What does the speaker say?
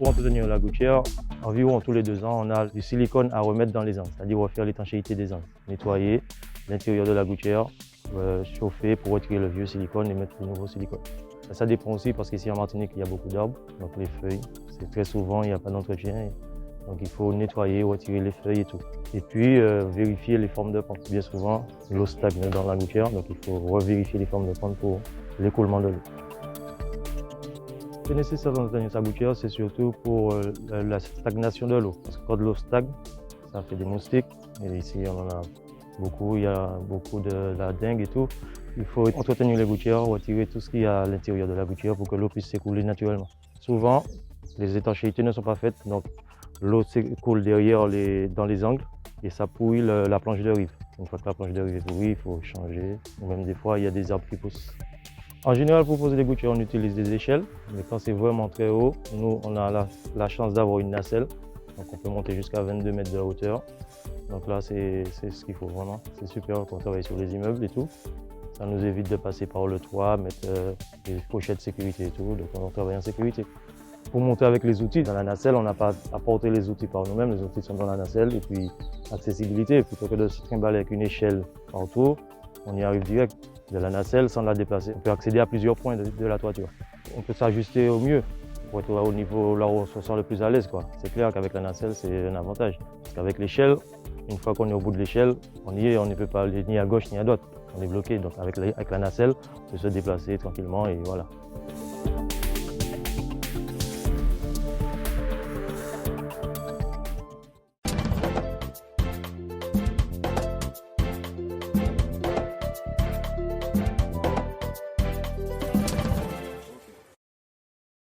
Pour entretenir la gouttière, environ tous les 2 ans, on a du silicone à remettre dans les angles, c'est-à-dire refaire l'étanchéité des angles, nettoyer l'intérieur de la gouttière, chauffer pour retirer le vieux silicone et mettre du nouveau silicone. Ça dépend aussi parce qu'ici en Martinique, il y a beaucoup d'arbres, donc les feuilles, c'est très souvent, il n'y a pas d'entretien. Donc il faut nettoyer, retirer les feuilles et tout. Et puis vérifier les formes de pente. Bien souvent, l'eau stagne dans la gouttière, donc il faut revérifier les formes de pente pour l'écoulement de l'eau. Ce qui est nécessaire d'entretenir sa gouttière, c'est surtout pour la stagnation de l'eau. Parce que quand l'eau stagne, ça fait des moustiques. Et ici, on en a beaucoup, il y a beaucoup de la dengue et tout. Il faut entretenir les gouttières, retirer tout ce qu'il y a à l'intérieur de la gouttière pour que l'eau puisse s'écouler naturellement. Souvent, les étanchéités ne sont pas faites, donc l'eau s'écoule derrière dans les angles et ça pourrit la planche de rive. Une fois que la planche de rive est pourrie, il faut changer. Ou même des fois, il y a des arbres qui poussent. En général, pour poser les gouttières, on utilise des échelles, mais quand c'est vraiment très haut, nous, on a la chance d'avoir une nacelle. Donc on peut monter jusqu'à 22 mètres de hauteur. Donc là, c'est ce qu'il faut vraiment. C'est super quand on travaille sur les immeubles et tout. Ça nous évite de passer par le toit, mettre des pochettes de sécurité et tout, donc on travaille en sécurité. Pour monter avec les outils, dans la nacelle, on n'a pas à porter les outils par nous-mêmes, les outils sont dans la nacelle. Et puis, accessibilité, plutôt que de se trimballer avec une échelle autour, on y arrive direct de la nacelle sans la déplacer. On peut accéder à plusieurs points de la toiture. On peut s'ajuster au mieux pour être au niveau là où on se sent le plus à l'aise. C'est clair qu'avec la nacelle, c'est un avantage. Parce qu'avec l'échelle, une fois qu'on est au bout de l'échelle, on y est, on ne peut pas aller ni à gauche ni à droite. On est bloqué. Donc avec la nacelle, on peut se déplacer tranquillement et voilà.